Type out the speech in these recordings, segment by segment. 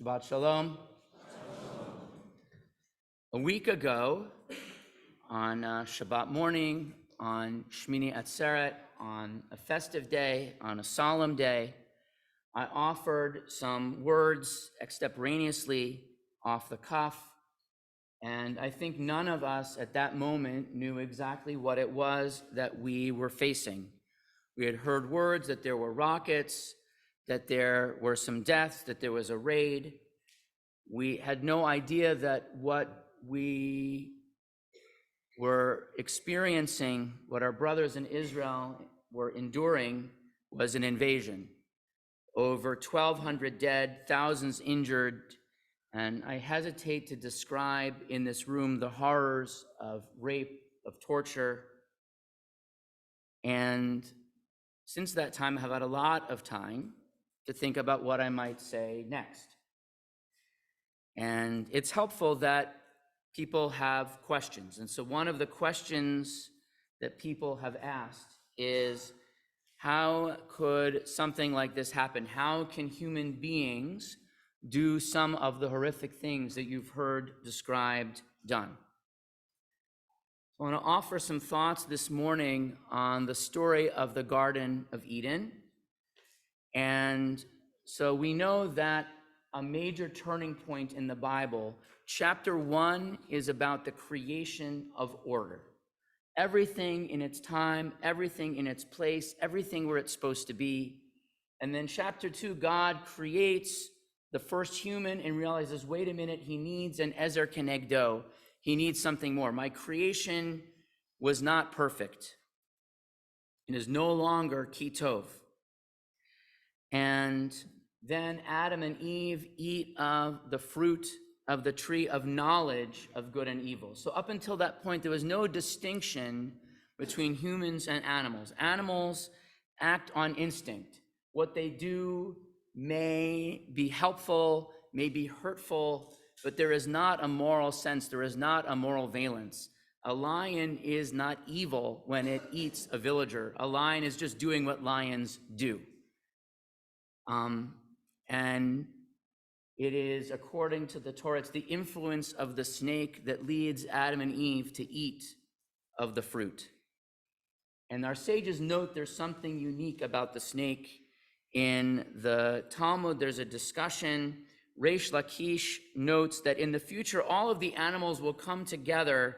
Shabbat Shalom. A week ago, on Shabbat morning, on Shmini Atzeret, on a festive day, on a solemn day, I offered some words extemporaneously off the cuff, and I think none of us at that moment knew exactly what it was that we were facing. We had heard words that there were rockets, that there were some deaths, that there was a raid. We had no idea that what we were experiencing, what our brothers in Israel were enduring, was an invasion. Over 1,200 dead, thousands injured, and I hesitate to describe in this room the horrors of rape, of torture. And since that time, I have had a lot of time to think about what I might say next. And it's helpful that people have questions. And so one of the questions that people have asked is, how could something like this happen? How can human beings do some of the horrific things that you've heard described done? I want to offer some thoughts this morning on the story of the Garden of Eden. And so we know that a major turning point in the Bible, chapter 1 is about the creation of order. Everything in its time, everything in its place, everything where it's supposed to be. And then chapter 2, God creates the first human and realizes, wait a minute, he needs an Ezer Kenegdo. He needs something more. My creation was not perfect. It is no longer Kitov. And then Adam and Eve eat of the fruit of the tree of knowledge of good and evil. So up until that point, there was no distinction between humans and animals. Animals act on instinct. What they do may be helpful, may be hurtful, but there is not a moral sense, there is not a moral valence. A lion is not evil when it eats a villager. A lion is just doing what lions do. And it is, according to the Torah, it's the influence of the snake that leads Adam and Eve to eat of the fruit. And our sages note there's something unique about the snake. In the Talmud, there's a discussion. Reish Lakish notes that in the future, all of the animals will come together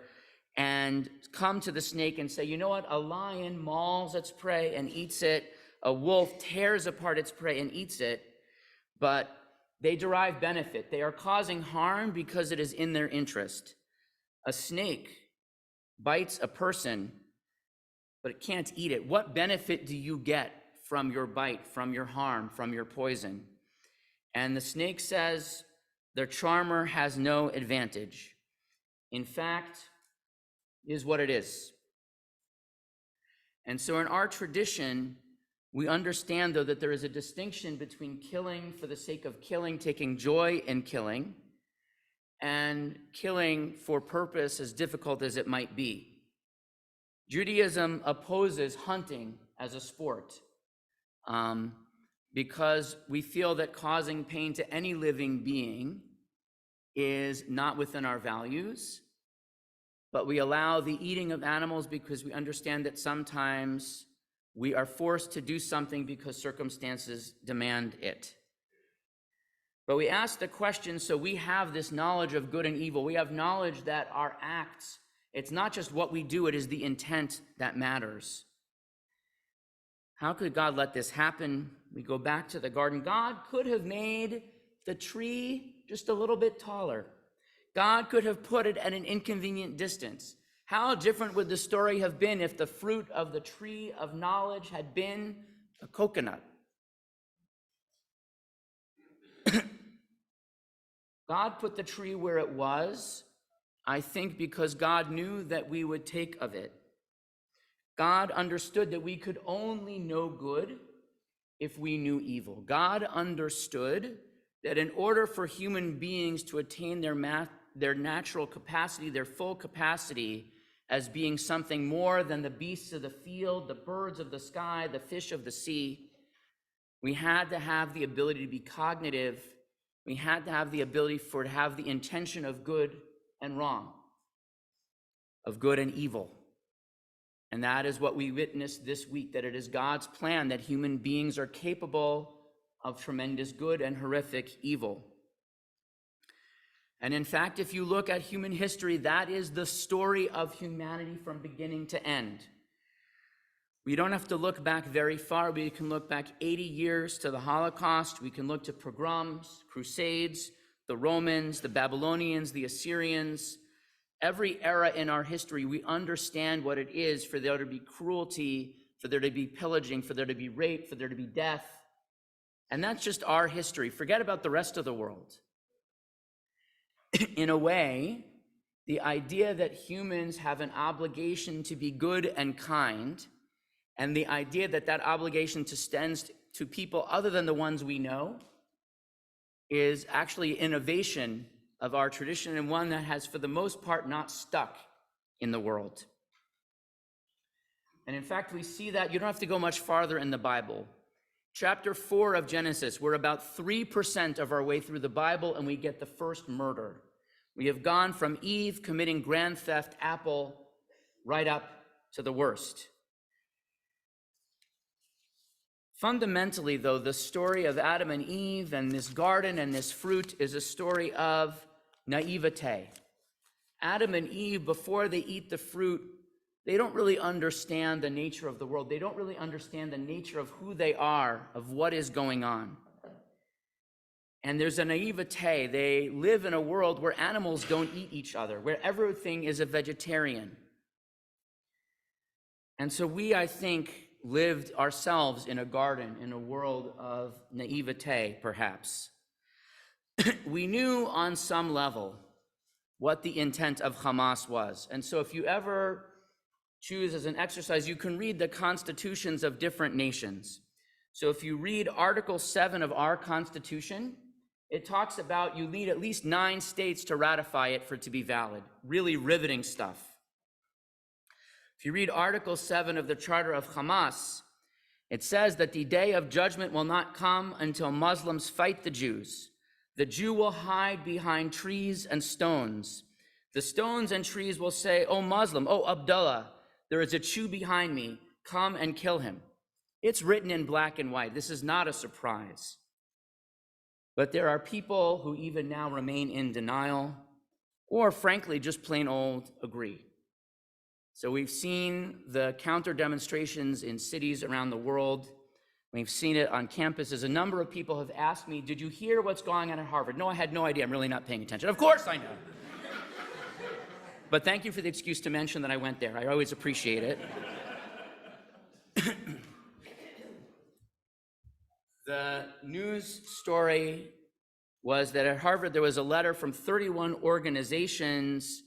and come to the snake and say, you know what, a lion mauls its prey and eats it. A wolf tears apart its prey and eats it, but they derive benefit. They are causing harm because it is in their interest. A snake bites a person, but it can't eat it. What benefit do you get from your bite, from your harm, from your poison? And the snake says, their charmer has no advantage. In fact, is what it is. And so in our tradition, we understand, though, that there is a distinction between killing for the sake of killing, taking joy in killing, and killing for purpose, as difficult as it might be. Judaism opposes hunting as a sport because we feel that causing pain to any living being is not within our values, but we allow the eating of animals because we understand that sometimes we are forced to do something because circumstances demand it. But we ask the question, so we have this knowledge of good and evil. We have knowledge that our acts, it's not just what we do, it is the intent that matters. How could God let this happen? We go back to the garden. God could have made the tree just a little bit taller. God could have put it at an inconvenient distance. How different would the story have been if the fruit of the tree of knowledge had been a coconut? God put the tree where it was, I think because God knew that we would take of it. God understood that we could only know good if we knew evil. God understood that in order for human beings to attain their natural capacity, their full capacity, as being something more than the beasts of the field, the birds of the sky, the fish of the sea, we had to have the ability to be cognitive We had to have the ability to have the intention of good and wrong, of good and evil. And that is what we witnessed this week, that it is God's plan that human beings are capable of tremendous good and horrific evil. And in fact, if you look at human history, that is the story of humanity from beginning to end. We don't have to look back very far. We can look back 80 years to the Holocaust. We can look to pogroms, crusades, the Romans, the Babylonians, the Assyrians. Every era in our history, we understand what it is for there to be cruelty, for there to be pillaging, for there to be rape, for there to be death. And that's just our history. Forget about the rest of the world. In a way, the idea that humans have an obligation to be good and kind, and the idea that that obligation extends to people other than the ones we know, is actually innovation of our tradition, and one that has, for the most part, not stuck in the world. And in fact, we see that, you don't have to go much farther in the Bible. Chapter 4 of Genesis, we're about 3% of our way through the Bible, and we get the first murder. We have gone from Eve committing grand theft apple right up to the worst. Fundamentally, though, the story of Adam and Eve and this garden and this fruit is a story of naivete. Adam and Eve, before they eat the fruit, they don't really understand the nature of the world. They don't really understand the nature of who they are, of what is going on. And there's a naivete. They live in a world where animals don't eat each other, where everything is a vegetarian. And so we, I think, lived ourselves in a garden, in a world of naivete, perhaps. We knew on some level what the intent of Hamas was. And so if you ever choose as an exercise, you can read the constitutions of different nations. So if you read Article 7 of our Constitution, it talks about you need at least 9 states to ratify it for it to be valid. Really riveting stuff. If you read Article 7 of the Charter of Hamas, it says that the day of judgment will not come until Muslims fight the Jews. The Jew will hide behind trees and stones. The stones and trees will say, "O Muslim, O Abdullah, there is a Jew behind me. Come and kill him." It's written in black and white. This is not a surprise. But there are people who even now remain in denial, or frankly, just plain old agree. So we've seen the counter demonstrations in cities around the world. We've seen it on campuses. A number of people have asked me, "Did you hear what's going on at Harvard?" No, I had no idea. I'm really not paying attention. Of course I know. But thank you for the excuse to mention that I went there. I always appreciate it. The news story was that at Harvard there was a letter from 31 organizations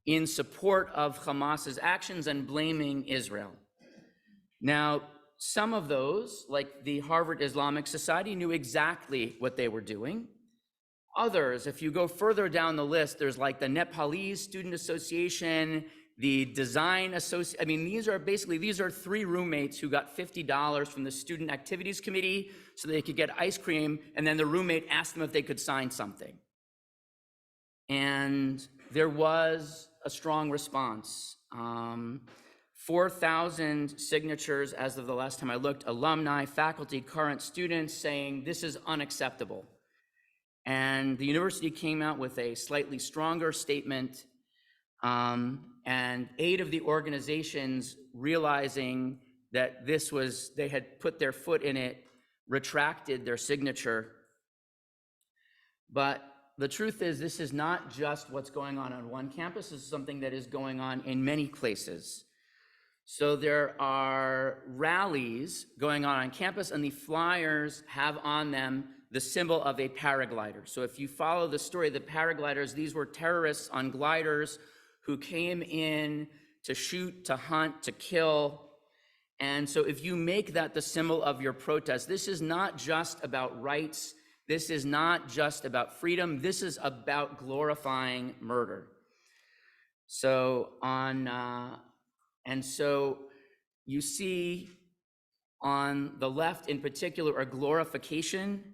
in support of Hamas's actions and blaming Israel. Now, some of those, like the Harvard Islamic Society, knew exactly what they were doing. Others, if you go further down the list, there's like the Nepalese Student Association, the Design Association. I mean, these are 3 roommates who got $50 from the Student Activities Committee so they could get ice cream, and then the roommate asked them if they could sign something. And there was a strong response. 4,000 signatures as of the last time I looked, alumni, faculty, current students saying this is unacceptable. And the university came out with a slightly stronger statement, and 8 of the organizations, realizing that they had put their foot in it, retracted their signature. But the truth is, this is not just what's going on one campus. This is something that is going on in many places. So there are rallies going on campus, and the flyers have on them the symbol of a paraglider. So if you follow the story, the paragliders, these were terrorists on gliders who came in to shoot, to hunt, to kill. And so if you make that the symbol of your protest, this is not just about rights. This is not just about freedom. This is about glorifying murder. So and so you see on the left in particular a glorification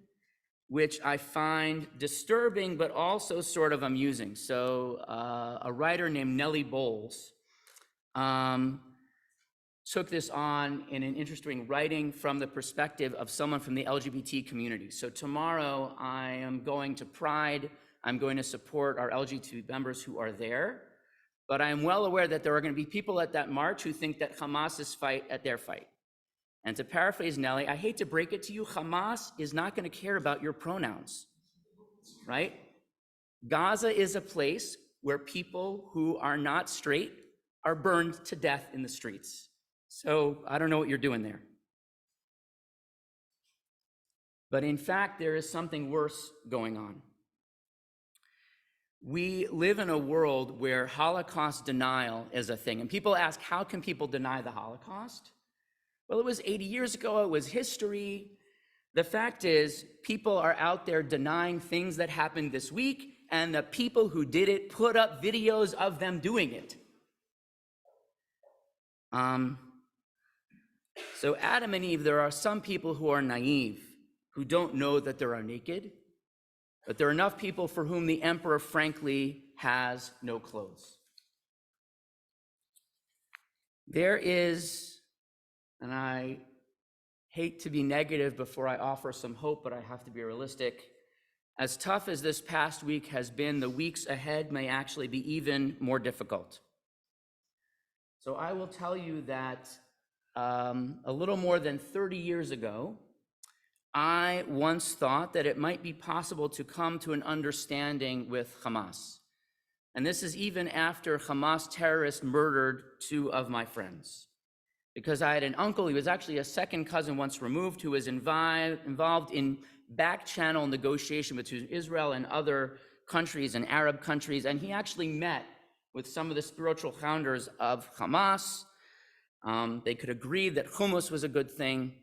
which I find disturbing, but also sort of amusing. So a writer named Nellie Bowles took this on in an interesting writing from the perspective of someone from the LGBT community. So tomorrow I am going to Pride. I'm going to support our LGBT members who are there. But I am well aware that there are going to be people at that march who think that Hamas's fight at their fight. And to paraphrase Nellie, I hate to break it to you, Hamas is not going to care about your pronouns, right? Gaza is a place where people who are not straight are burned to death in the streets. So I don't know what you're doing there. But in fact, there is something worse going on. We live in a world where Holocaust denial is a thing. And people ask, how can people deny the Holocaust? Well, it was 80 years ago, it was history. The fact is, people are out there denying things that happened this week, and the people who did it put up videos of them doing it. So Adam and Eve, there are some people who are naive, who don't know that they are naked, but there are enough people for whom the emperor, frankly, has no clothes. There is, and I hate to be negative before I offer some hope, but I have to be realistic. As tough as this past week has been, the weeks ahead may actually be even more difficult. So I will tell you that a little more than 30 years ago, I once thought that it might be possible to come to an understanding with Hamas. And this is even after Hamas terrorists murdered 2 of my friends. Because I had an uncle, he was actually a second cousin once removed, who was involved in back-channel negotiation between Israel and other countries and Arab countries. And he actually met with some of the spiritual founders of Hamas. They could agree that hummus was a good thing.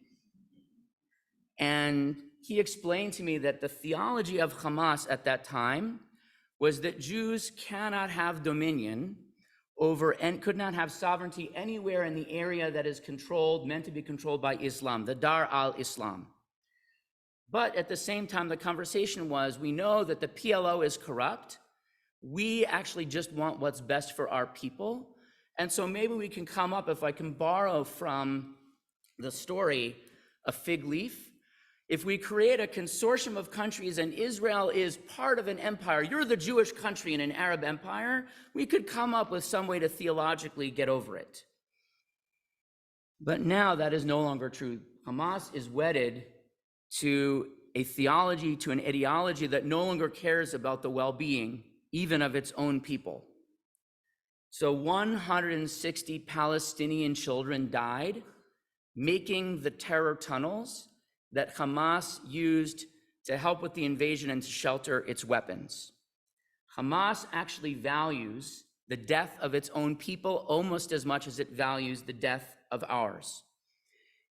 And he explained to me that the theology of Hamas at that time was that Jews cannot have dominion over and could not have sovereignty anywhere in the area that is meant to be controlled by Islam, the Dar al-Islam. But at the same time, the conversation was, we know that the PLO is corrupt. We actually just want what's best for our people. And so maybe we can come up, if I can borrow from the story, a fig leaf. If we create a consortium of countries and Israel is part of an empire, you're the Jewish country in an Arab empire, we could come up with some way to theologically get over it. But now that is no longer true. Hamas is wedded to a theology, to an ideology that no longer cares about the well-being, even of its own people. So 160 Palestinian children died making the terror tunnels that Hamas used to help with the invasion and to shelter its weapons. Hamas actually values the death of its own people almost as much as it values the death of ours.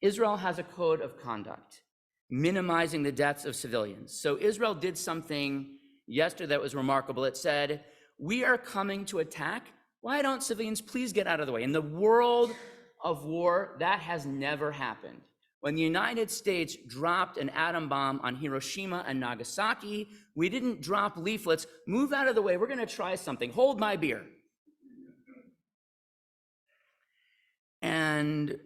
Israel has a code of conduct, minimizing the deaths of civilians. So Israel did something yesterday that was remarkable. It said, we are coming to attack. Why don't civilians please get out of the way? In the world of war, that has never happened. When the United States dropped an atom bomb on Hiroshima and Nagasaki, we didn't drop leaflets, move out of the way, we're gonna try something, hold my beer. And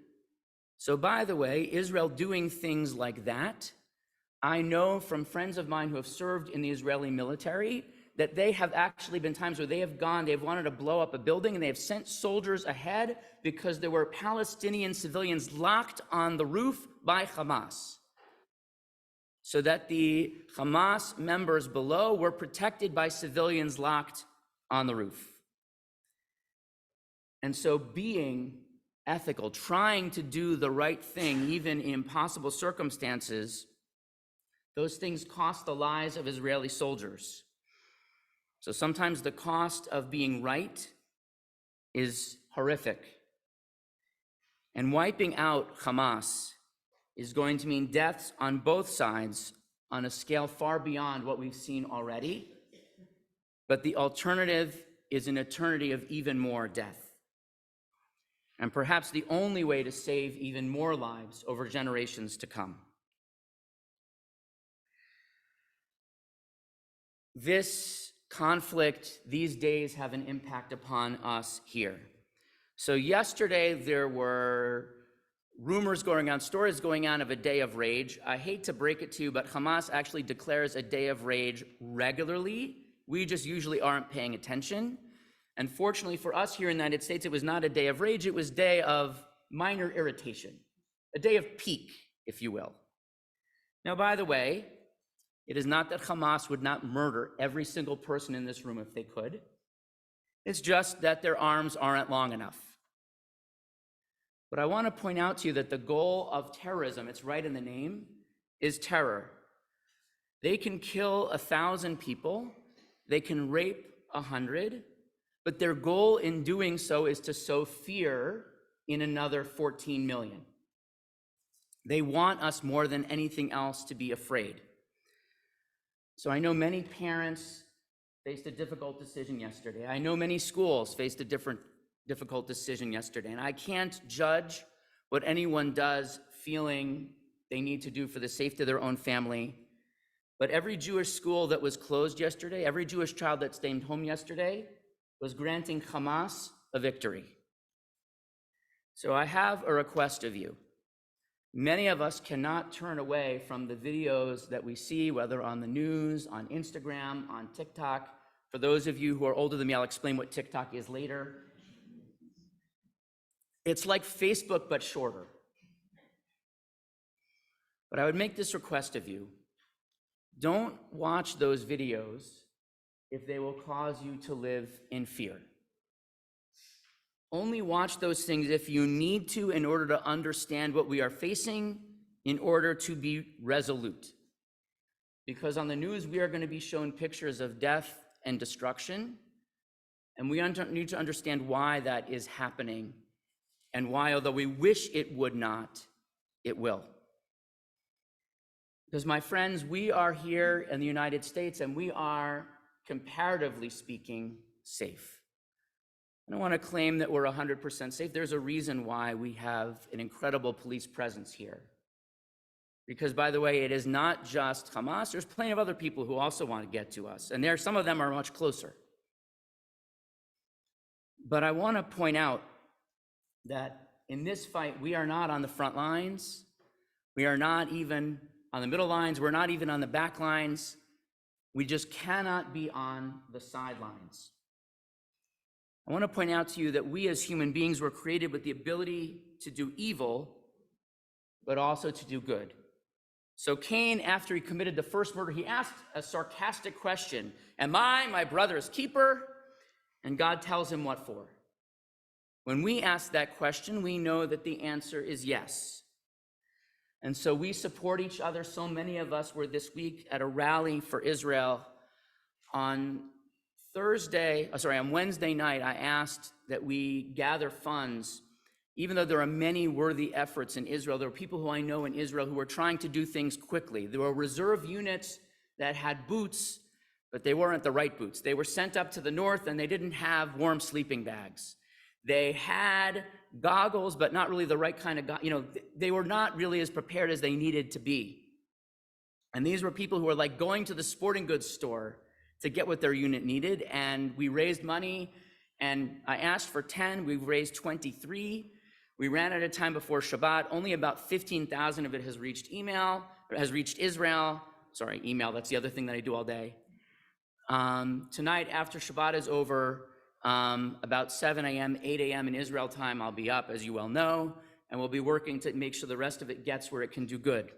so, by the way, Israel doing things like that, I know from friends of mine who have served in the Israeli military that they have actually been times where they've wanted to blow up a building and they have sent soldiers ahead because there were Palestinian civilians locked on the roof by Hamas, so that the Hamas members below were protected by civilians locked on the roof. And so being ethical, trying to do the right thing, even in impossible circumstances, those things cost the lives of Israeli soldiers. So sometimes the cost of being right is horrific. And wiping out Hamas is going to mean deaths on both sides on a scale far beyond what we've seen already. But the alternative is an eternity of even more death. And perhaps the only way to save even more lives over generations to come. this conflict these days have an impact upon us here. So yesterday there were rumors going on, stories going on of a day of rage. I hate to break it to you, but Hamas actually declares a day of rage regularly. We just usually aren't paying attention. And fortunately for us here in the United States, it was not a day of rage, it was a day of minor irritation, a day of pique, if you will. Now, by the way, it is not that Hamas would not murder every single person in this room if they could. It's just that their arms aren't long enough. But I want to point out to you that the goal of terrorism, it's right in the name, is terror. They can kill 1,000 people, they can rape 100, but their goal in doing so is to sow fear in another 14 million. They want us more than anything else to be afraid. So I know many parents faced a difficult decision yesterday. I know many schools faced a difficult decision yesterday, and I can't judge what anyone does feeling they need to do for the safety of their own family. But every Jewish school that was closed yesterday, every Jewish child that stayed home yesterday was granting Hamas a victory. So I have a request of you. Many of us cannot turn away from the videos that we see, whether on the news, on Instagram, on TikTok. For those of you who are older than me, I'll explain what TikTok is later. It's like Facebook, but shorter. But I would make this request of you. Don't watch those videos if they will cause you to live in fear. Only watch those things if you need to in order to understand what we are facing, in order to be resolute. Because on the news, we are going to be shown pictures of death and destruction, and we need to understand why that is happening, and why, although we wish it would not, it will. Because my friends, we are here in the United States, and we are, comparatively speaking, safe. I don't want to claim that we're 100% safe. There's a reason why we have an incredible police presence here. Because, by the way, it is not just Hamas. There's plenty of other people who also want to get to us. And some of them are much closer. But I want to point out that in this fight, we are not on the front lines. We are not even on the middle lines. We're not even on the back lines. We just cannot be on the sidelines. I want to point out to you that we as human beings were created with the ability to do evil, but also to do good. So Cain, after he committed the first murder, he asked a sarcastic question, "Am I my brother's keeper?" And God tells him what for. When we ask that question, we know that the answer is yes. And so we support each other. So many of us were this week at a rally for Israel. On Wednesday night, I asked that we gather funds. Even though there are many worthy efforts in Israel, there are people who I know in Israel who are trying to do things quickly. There were reserve units that had boots, but they weren't the right boots. They were sent up to the north and they didn't have warm sleeping bags. They had goggles, but not really the right kind of they were not really as prepared as they needed to be. And these were people who were like going to the sporting goods store to get what their unit needed, and we raised money, and I asked for 10, we've raised 23. We ran out of time before Shabbat. Only about 15,000 of it has reached Israel. Sorry, email, that's the other thing that I do all day. Tonight, after Shabbat is over, about 7 a.m., 8 a.m. in Israel time, I'll be up, as you well know, and we'll be working to make sure the rest of it gets where it can do good.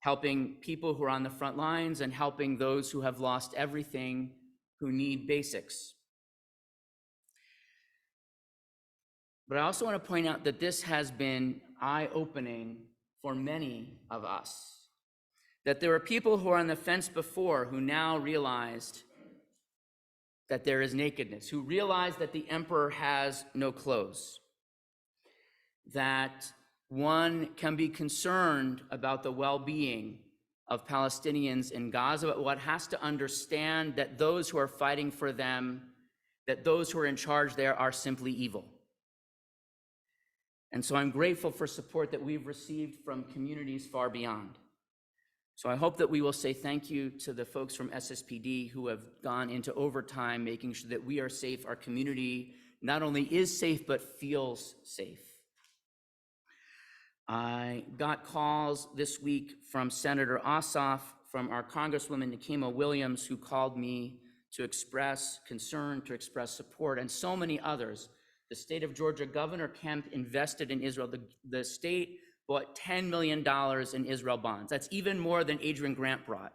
Helping people who are on the front lines and helping those who have lost everything, who need basics. But I also want to point out that this has been eye-opening for many of us. That there are people who are on the fence before who now realized that there is nakedness, who realize that the emperor has no clothes, that one can be concerned about the well-being of Palestinians in Gaza, but one has to understand that those who are fighting for them, that those who are in charge there are simply evil. And so I'm grateful for support that we've received from communities far beyond. So I hope that we will say thank you to the folks from SSPD who have gone into overtime, making sure that we are safe. Our community not only is safe, but feels safe. I got calls this week from Senator Ossoff, from our Congresswoman Nikema Williams, who called me to express concern, to express support, and so many others. The state of Georgia, Governor Kemp invested in Israel. The state bought $10 million in Israel bonds. That's even more than Adrian Grant brought.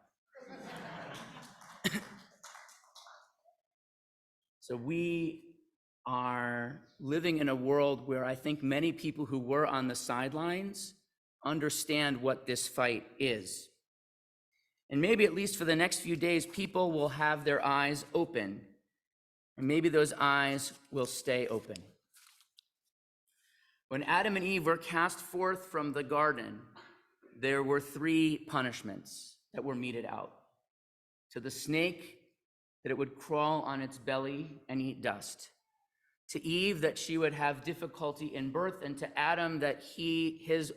So we are living in a world where I think many people who were on the sidelines understand what this fight is. And maybe at least for the next few days, people will have their eyes open, and maybe those eyes will stay open. When Adam and Eve were cast forth from the garden, there were 3 punishments that were meted out. To the snake, that it would crawl on its belly and eat dust. To Eve, that she would have difficulty in birth, and to Adam, that his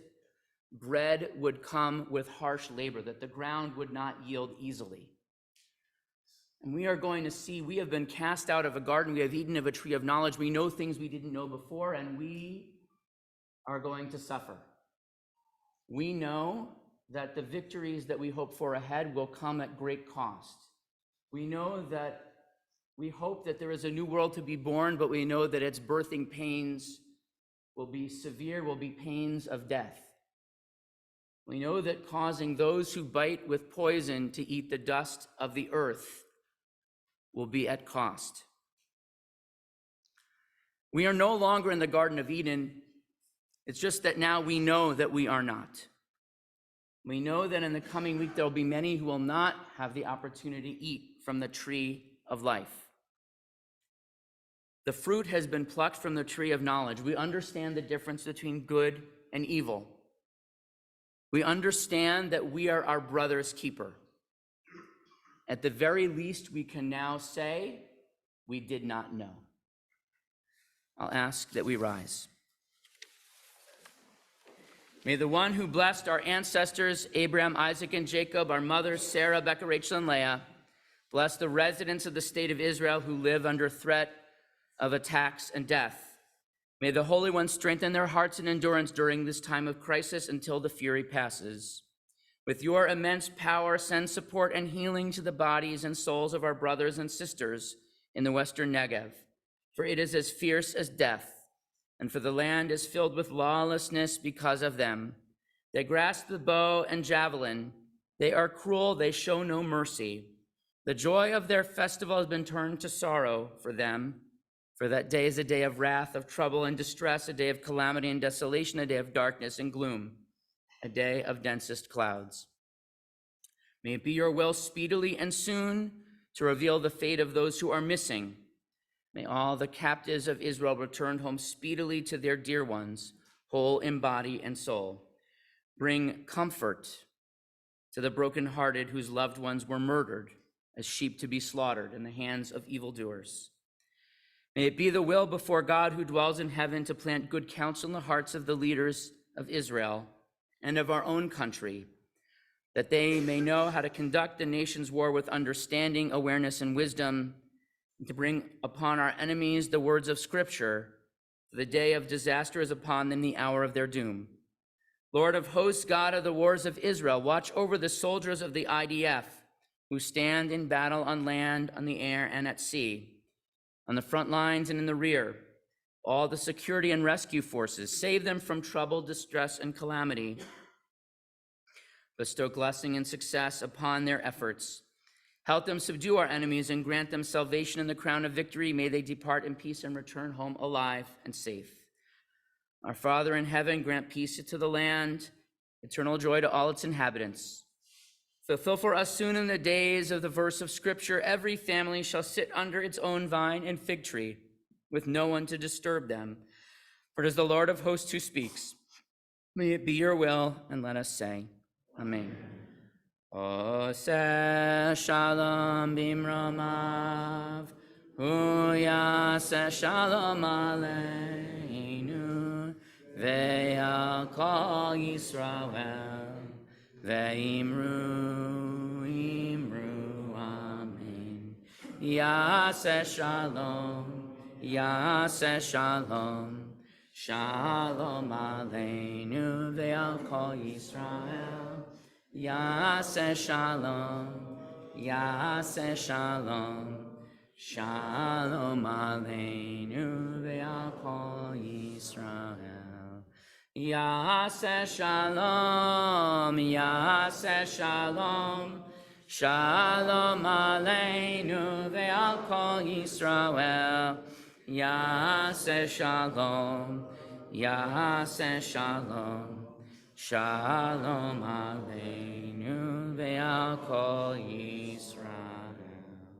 bread would come with harsh labor, that the ground would not yield easily. And we are going to see, we have been cast out of a garden, we have eaten of a tree of knowledge, we know things we didn't know before, and we are going to suffer. We know that the victories that we hope for ahead will come at great cost. We know that we hope that there is a new world to be born, but we know that its birthing pains will be severe, will be pains of death. We know that causing those who bite with poison to eat the dust of the earth will be at cost. We are no longer in the Garden of Eden. It's just that now we know that we are not. We know that in the coming week, there will be many who will not have the opportunity to eat from the tree of life. The fruit has been plucked from the tree of knowledge. We understand the difference between good and evil. We understand that we are our brother's keeper. At the very least, we can now say, we did not know. I'll ask that we rise. May the one who blessed our ancestors, Abraham, Isaac, and Jacob, our mothers, Sarah, Becca, Rachel, and Leah, bless the residents of the state of Israel who live under threat of attacks and death. May the Holy One strengthen their hearts and endurance during this time of crisis until the fury passes. With your immense power, send support and healing to the bodies and souls of our brothers and sisters in the Western Negev, for it is as fierce as death, and for the land is filled with lawlessness because of them. They grasp the bow and javelin. They are cruel, they show no mercy. The joy of their festival has been turned to sorrow for them. For that day is a day of wrath, of trouble and distress, a day of calamity and desolation, a day of darkness and gloom, a day of densest clouds. May it be your will speedily and soon to reveal the fate of those who are missing. May all the captives of Israel return home speedily to their dear ones, whole in body and soul. Bring comfort to the brokenhearted whose loved ones were murdered as sheep to be slaughtered in the hands of evildoers. May it be the will before God who dwells in heaven to plant good counsel in the hearts of the leaders of Israel and of our own country, that they may know how to conduct the nation's war with understanding, awareness, and wisdom, and to bring upon our enemies the words of Scripture. For the day of disaster is upon them, the hour of their doom. Lord of hosts, God of the wars of Israel, watch over the soldiers of the IDF who stand in battle on land, on the air, and at sea, on the front lines and in the rear, all the security and rescue forces. Save them from trouble, distress, and calamity. Bestow blessing and success upon their efforts. Help them subdue our enemies and grant them salvation and the crown of victory. May they depart in peace and return home alive and safe. Our Father in heaven, grant peace to the land, eternal joy to all its inhabitants. Fulfill for us soon in the days of the verse of Scripture, every family shall sit under its own vine and fig tree, with no one to disturb them. For it is the Lord of hosts who speaks. May it be your will, and let us say, Amen. Oseh shalom bimromav, huyaseh shalom aleinu, ve'al kol Yisrael. Ve'imru, imru, amen. Yaseh shalom, Yaseh shalom. Shalom aleinu ve'al kol Yisrael. Yaseh shalom, Yaseh shalom. Shalom aleinu ve'al kol Yisrael. Yaseh shalom, Yaseh shalom. Shalom aleinu ve'al kol Yisrael. Yaseh shalom, Yaseh shalom. Shalom aleinu ve'al kol Yisrael.